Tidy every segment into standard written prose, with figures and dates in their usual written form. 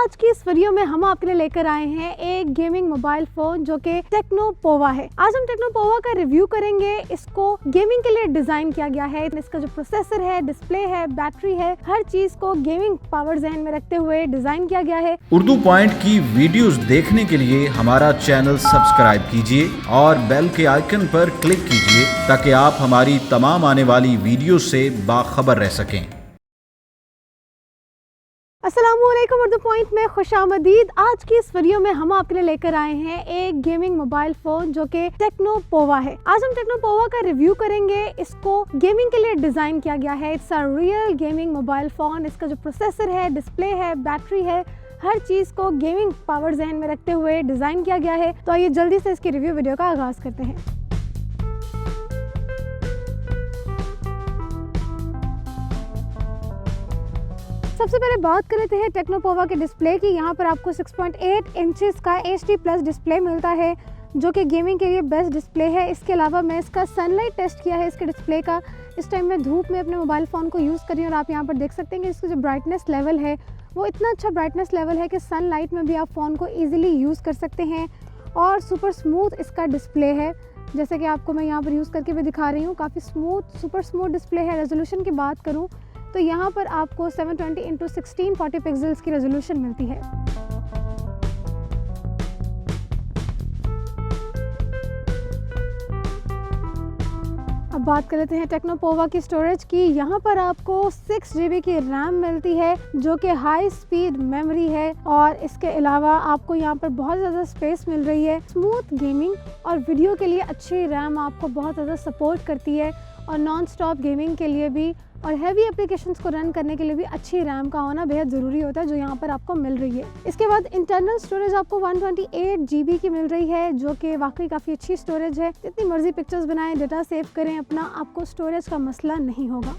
आज की इस वीडियो में हम आपके लिए लेकर आए हैं एक गेमिंग मोबाइल फोन जो कि टेक्नो पोवा है। आज हम टेक्नो पोवा का रिव्यू करेंगे। इसको गेमिंग के लिए डिजाइन किया गया है। इसका जो प्रोसेसर है, डिस्प्ले है, बैटरी है, हर चीज को गेमिंग पावर ज़हन में रखते हुए डिजाइन किया गया है। उर्दू पॉइंट की वीडियोस देखने के लिए हमारा चैनल सब्सक्राइब कीजिए और बेल के आइकन पर क्लिक कीजिए ताकि आप हमारी तमाम आने वाली वीडियो से बाखबर रह सकें। अस्सलामुअलैकुम उर्दू पॉइंट में खुशामदीद। आज की इस वीडियो में हम आपके लिए लेकर आए हैं एक गेमिंग मोबाइल फोन जो कि टेक्नो पोवा है। आज हम टेक्नो पोवा का रिव्यू करेंगे। इसको गेमिंग के लिए डिजाइन किया गया है। It's a real gaming mobile phone. इसका जो प्रोसेसर है, डिस्प्ले है, बैटरी है, हर चीज को गेमिंग पावर ज़हन में रखते हुए डिजाइन किया गया है। तो आइए जल्दी से इसकी रिव्यू वीडियो का आगाज करते हैं। सबसे पहले बात कर लेते हैं टेक्नो पोवा के डिस्प्ले की। यहाँ पर आपको 6.8 इंचेस का HD+ डिस्प्ले मिलता है जो कि गेमिंग के लिए बेस्ट डिस्प्ले है। इसके अलावा मैं इसका सनलाइट टेस्ट किया है इसके डिस्प्ले का। इस टाइम मैं धूप में अपने मोबाइल फ़ोन को यूज़ कर रही हूँ और आप यहाँ पर देख सकते हैं कि इसका जो ब्राइटनेस लेवल है वो इतना अच्छा ब्राइटनेस लेवल है कि सनलाइट में भी आप फ़ोन को ईजिली यूज़ कर सकते हैं। और सुपर स्मूथ इसका डिस्प्ले है, जैसे कि आपको मैं यहाँ पर यूज़ करके भी दिखा रही हूँ। काफ़ी स्मूथ, सुपर स्मूथ डिस्प्ले है। रेजोल्यूशन की बात करूँ तो यहाँ पर आपको 720x1640 पिक्सल्स की रेजोल्यूशन मिलती है। अब बात कर लेते हैं टेक्नो पोवा की स्टोरेज की। यहाँ पर आपको 6 GB की रैम मिलती है जो कि हाई स्पीड मेमोरी है और इसके अलावा आपको यहाँ पर बहुत ज़्यादा स्पेस मिल रही है। स्मूथ गेमिंग और वीडियो के लिए अच्छी रैम आपको बहुत ज़्यादा सपोर्ट करती है और नॉन स्टॉप गेमिंग के लिए भी और हैवी एप्लीकेशंस को रन करने के लिए भी अच्छी रैम का होना बेहद ज़रूरी होता है, जो यहाँ पर आपको मिल रही है। इसके बाद इंटरनल स्टोरेज आपको 128 GB की मिल रही है जो कि वाकई काफ़ी अच्छी स्टोरेज है। जितनी मर्जी पिक्चर्स बनाएं, डेटा सेव करें अपना, आपको स्टोरेज का मसला नहीं होगा।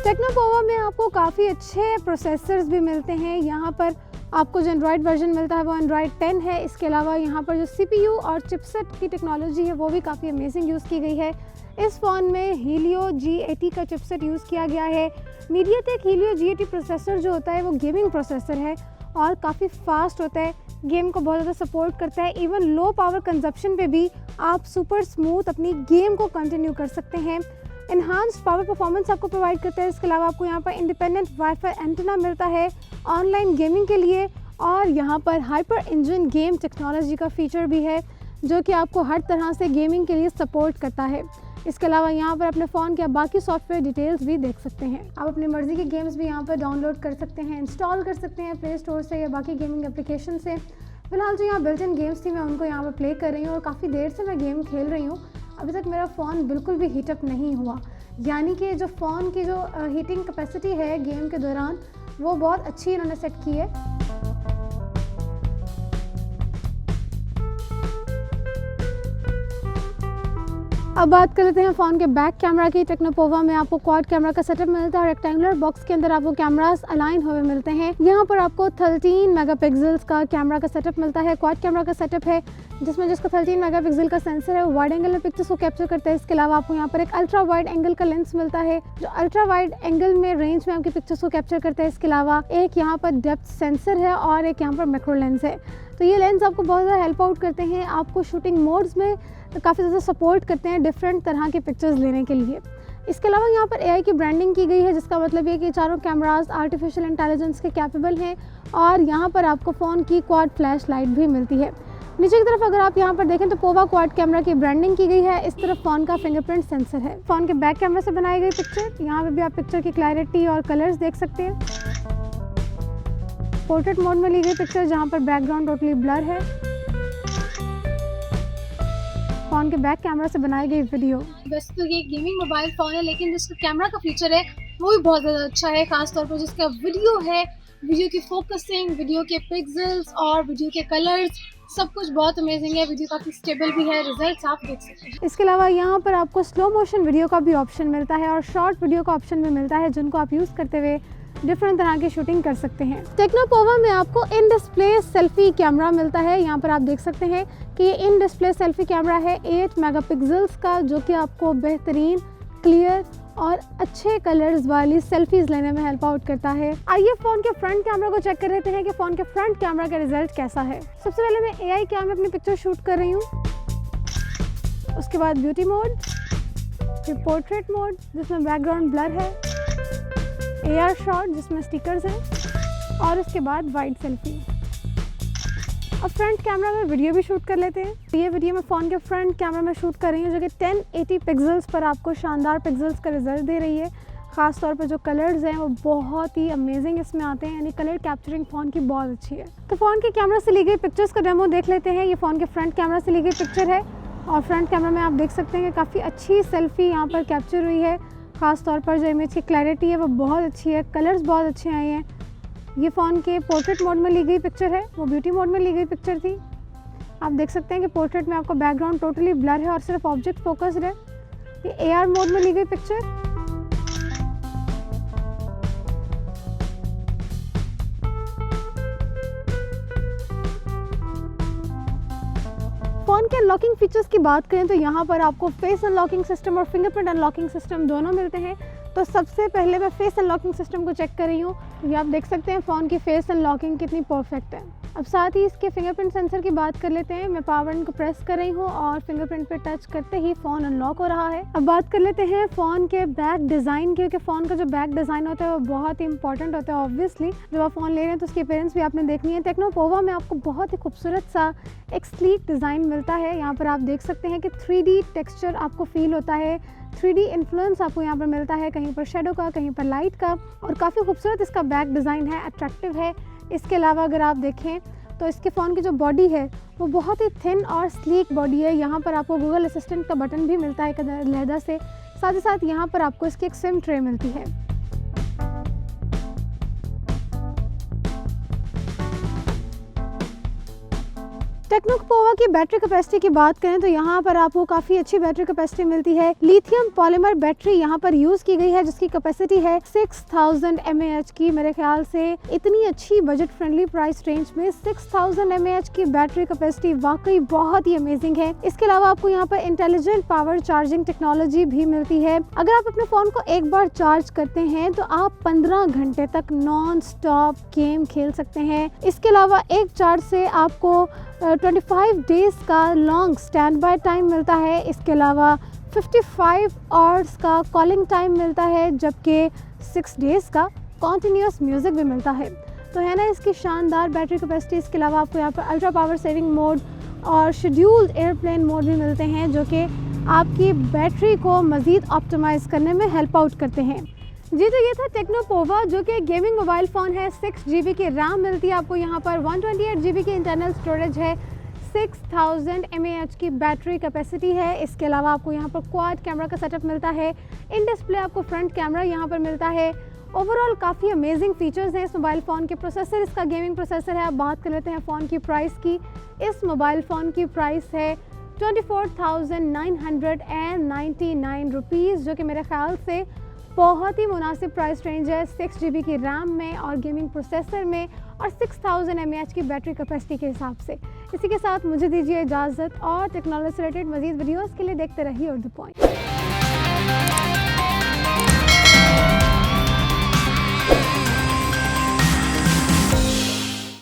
टेक्नो पोवा में आपको काफ़ी अच्छे प्रोसेसर्स भी मिलते हैं। यहाँ पर आपको जो एंड्रॉयड वर्जन मिलता है वो एंड्रॉयड 10 है। इसके अलावा यहाँ पर जो CPU और चिपसेट की टेक्नोलॉजी है वो भी काफ़ी अमेजिंग यूज़ की गई है। इस फ़ोन में हीलियो G80 का चिपसेट यूज़ किया गया है। मीडियाटेक हीलियो G80 प्रोसेसर जो होता है वो गेमिंग प्रोसेसर है और काफ़ी फास्ट होता है, गेम को बहुत ज़्यादा सपोर्ट करता है। इवन लो पावर कंजप्शन पे भी आप सुपर स्मूथ अपनी गेम को कंटिन्यू कर सकते हैं। इन्हांस्ड पावर परफॉर्मेंस आपको प्रोवाइड करता है। इसके अलावा आपको यहाँ पर इंडिपेंडेंट वाईफाई एंटेना मिलता है ऑनलाइन गेमिंग के लिए और यहाँ पर हाइपर इंजन गेम टेक्नोलॉजी का फीचर भी है जो कि आपको हर तरह से गेमिंग के लिए सपोर्ट करता है। इसके अलावा यहाँ पर अपने फ़ोन के बाकी सॉफ्टवेयर डिटेल्स भी देख सकते हैं। आप अपनी मर्ज़ी के गेम्स भी यहाँ पर डाउनलोड कर सकते हैं, इंस्टॉल कर सकते हैं प्ले स्टोर से या बाकी गेमिंग एप्लीकेशन से। फिलहाल जो यहाँ बिल्ट इन गेम्स थी मैं उनको यहाँ पर प्ले कर रही हूँ और काफ़ी देर से मैं गेम खेल रही हूँ। अभी तक मेरा फ़ोन बिल्कुल भी हीटअप नहीं हुआ, यानी कि जो फ़ोन की जो हीटिंग कैपेसिटी है गेम के दौरान वो बहुत अच्छी इन्होंने सेट की है। अब बात कर लेते हैं फ़ोन के बैक कैमरा की। टेक्नो पोवा में आपको क्वाड कैमरा का सेटअप मिलता है और रेक्टेंगुलर बॉक्स के अंदर आपको कैमरास अलाइन हुए मिलते हैं। यहाँ पर आपको 13 मेगापिक्सल्स का कैमरा का सेटअप मिलता है। क्वाड कैमरा का सेटअप है जिसका 13 मेगापिक्सल का सेंसर है वो वाइड एंगल में पिक्चर्स को कैप्चर करता है। इसके अलावा आपको यहाँ पर एक अल्ट्रा वाइड एंगल का लेंस मिलता है जो अल्ट्रा वाइड एंगल में रेंज में आपकी पिक्चर्स को कैप्चर करता है। इसके अलावा एक यहाँ पर डेप्थ सेंसर है और एक यहाँ पर मैक्रो लेंस है। तो ये लेंस आपको बहुत ज़्यादा हेल्प आउट करते हैं, आपको शूटिंग मोड्स में काफ़ी ज़्यादा सपोर्ट करते हैं डिफरेंट तरह के पिक्चर्स लेने के लिए। इसके अलावा यहाँ पर AI की ब्रांडिंग की गई है जिसका मतलब ये कि चारों कैमरास आर्टिफिशियल इंटेलिजेंस के कैपेबल हैं और यहाँ पर आपको फ़ोन की क्वाड फ्लैश लाइट भी मिलती है। नीचे की तरफ अगर आप यहाँ पर देखें तो पोवा क्वाड कैमरा की ब्रांडिंग की गई है। इस तरफ फ़ोन का फिंगरप्रिंट सेंसर है। फ़ोन के बैक कैमरा से बनाई गई पिक्चर, यहाँ पर भी आप पिक्चर की क्लैरिटी और कलर्स देख सकते हैं। पोर्ट्रेट मोड में ली गई पिक्चर जहाँ पर बैकग्राउंड टोटली ब्लर है। फ़ोन के बैक कैमरा से बनाई गई वीडियो। वैसे तो ये गेमिंग मोबाइल फ़ोन है लेकिन जिसका कैमरा का फीचर है वो भी बहुत ज़्यादा अच्छा है, ख़ासतौर पर जिसका वीडियो है, वीडियो की फोकसिंग, वीडियो के पिक्सल्स और वीडियो के कलर्स सब कुछ बहुत अमेजिंग है। वीडियो काफ़ी स्टेबल भी है, रिजल्ट्स आप देख सकते हैं। इसके अलावा यहाँ पर आपको स्लो मोशन वीडियो का भी ऑप्शन मिलता है और शॉर्ट वीडियो का ऑप्शन भी मिलता है जिनको आप यूज़ करते हुए डिफरेंट तरह की शूटिंग कर सकते हैं। टेक्नो पोवा में आपको इन डिस्प्ले सेल्फी कैमरा मिलता है। यहाँ पर आप देख सकते हैं कि ये इन डिस्प्ले सेल्फी कैमरा है 8 मेगापिक्सल्स का जो कि आपको बेहतरीन क्लियर और अच्छे कलर्स वाली सेल्फीज लेने में हेल्प आउट करता है। आइए फ़ोन के फ्रंट कैमरा को चेक कर लेते हैं कि फ़ोन के फ्रंट कैमरा का रिजल्ट कैसा है। सबसे पहले मैं AI कैम में अपनी पिक्चर शूट कर रही हूँ, उसके बाद ब्यूटी मोड, फिर पोर्ट्रेट मोड जिसमें बैकग्राउंड ब्लर है, AR शॉट जिसमें स्टिकर्स हैं और उसके बाद वाइड सेल्फी। अब फ्रंट कैमरा में वीडियो भी शूट कर लेते हैं। ये वीडियो मैं फ़ोन के फ्रंट कैमरा में शूट कर रही हूँ जो कि 1080 पिक्सल्स पर आपको शानदार पिक्सल्स का रिजल्ट दे रही है। ख़ास तौर पर जो कलर्स हैं वो बहुत ही अमेजिंग इसमें आते हैं, यानी कलर कैप्चरिंग फ़ोन की बहुत अच्छी है। तो फ़ोन के कैमरा से ली गई पिक्चर्स का डेमो देख लेते हैं। ये फ़ोन के फ्रंट कैमरा से ली गई पिक्चर है और फ्रंट कैमरा में आप देख सकते हैं कि काफ़ी अच्छी सेल्फी यहाँ पर कैप्चर हुई है। ख़ास तौर पर जो इमेज की क्लैरिटी है वो बहुत अच्छी है, कलर्स बहुत अच्छे आए हैं। ये फ़ोन के पोर्ट्रेट मोड में ली गई पिक्चर है, वो ब्यूटी मोड में ली गई पिक्चर थी। आप देख सकते हैं कि पोर्ट्रेट में आपको बैकग्राउंड टोटली ब्लर है और सिर्फ ऑब्जेक्ट फोकस्ड है। ये AR मोड में ली गई पिक्चर। फ़ोन के अनलॉकिंग फीचर्स की बात करें तो यहाँ पर आपको फेस अनलॉकिंग सिस्टम और फिंगरप्रिंट अनलॉकिंग सिस्टम दोनों मिलते हैं। तो सबसे पहले मैं फेस अनलॉकिंग सिस्टम को चेक कर रही हूँ। ये आप देख सकते हैं फ़ोन की फेस अनलॉकिंग कितनी परफेक्ट है। अब साथ ही इसके फिंगरप्रिंट सेंसर की बात कर लेते हैं। मैं पावर बटन को प्रेस कर रही हूँ और फिंगरप्रिंट पे टच करते ही फ़ोन अनलॉक हो रहा है। अब बात कर लेते हैं फ़ोन के बैक डिज़ाइन की, क्योंकि फ़ोन का जो बैक डिज़ाइन होता है वो बहुत ही इंपॉर्टेंट होता है। ऑब्वियसली जब आप फ़ोन ले रहे हैं तो उसकी अपीयरेंस भी आपने देखनी है। टेक्नो पोवा में आपको बहुत ही खूबसूरत सा एक स्लीक डिज़ाइन मिलता है। यहाँ पर आप देख सकते हैं कि 3D टेक्सचर आपको फील होता है, 3D इन्फ्लुएंस आपको यहाँ पर मिलता है, कहीं पर शेडो का, कहीं पर लाइट का, और काफ़ी खूबसूरत इसका बैक डिज़ाइन है, अट्रैक्टिव है। इसके अलावा अगर आप देखें तो इसके फ़ोन की जो बॉडी है वो बहुत ही थिन और स्लीक बॉडी है। यहाँ पर आपको गूगल असिस्टेंट का बटन भी मिलता है एक अलहदा से। साथ ही साथ यहाँ पर आपको इसकी एक सिम ट्रे मिलती है। टेक्नो पोवा की बैटरी कैपेसिटी की बात करें तो यहाँ पर आपको काफ़ी अच्छी बैटरी कैपेसिटी मिलती है। लिथियम पॉलीमर बैटरी यहाँ पर यूज़ की गई है जिसकी कैपेसिटी है 6000 mAh की। मेरे ख्याल से इतनी अच्छी बजट फ्रेंडली प्राइस रेंज में 6000 mAh की बैटरी कैपेसिटी वाकई बहुत ही अमेजिंग है। इसके अलावा आपको यहाँ पर इंटेलिजेंट पावर चार्जिंग टेक्नोलॉजी भी मिलती है। अगर आप अपने फ़ोन को एक बार चार्ज करते हैं तो आप 15 घंटे तक नॉन स्टॉप गेम खेल सकते हैं। इसके अलावा एक चार्ज से आपको 25 डेज़ का लॉन्ग स्टैंड बाय टाइम मिलता है। इसके अलावा 55 आवर्स का कॉलिंग टाइम मिलता है, जबकि 6 डेज़ का कॉन्टीन्यूस म्यूज़िक भी मिलता है। तो है ना इसकी शानदार बैटरी कैपेसिटी। इसके अलावा आपको यहाँ पर अल्ट्रा पावर सेविंग मोड और शेड्यूल्ड एयरप्लेन मोड भी मिलते हैं जो कि आपकी बैटरी को मज़ीद ऑप्टिमाइज़ करने में हेल्प आउट करते हैं। जी, तो ये था टेक्नो पोवा जो कि गेमिंग मोबाइल फ़ोन है। 6 GB की रैम मिलती है आपको यहाँ पर, 128 GB की इंटरनल स्टोरेज है, 6000 mAh की बैटरी कैपेसिटी है। इसके अलावा आपको यहाँ पर क्वाड कैमरा का सेटअप मिलता है। इन डिस्प्ले आपको फ्रंट कैमरा यहाँ पर मिलता है। ओवरऑल काफ़ी अमेजिंग फीचर्स हैं इस मोबाइल फ़ोन के। प्रोसेसर इसका गेमिंग प्रोसेसर है। अब बात कर लेते हैं फ़ोन की प्राइस की। इस मोबाइल फ़ोन की प्राइस है 24,999 रुपीज़, जो कि मेरे ख्याल से बहुत ही मुनासिब प्राइस रेंज है 6 GB की रैम में और गेमिंग प्रोसेसर में और 6000 mAh की बैटरी कैपेसिटी के हिसाब से। इसी के साथ मुझे दीजिए इजाज़त और टेक्नोलॉजी से रिलेटेड मज़ीद वीडियोज़ के लिए देखते रहिए द पॉइंट।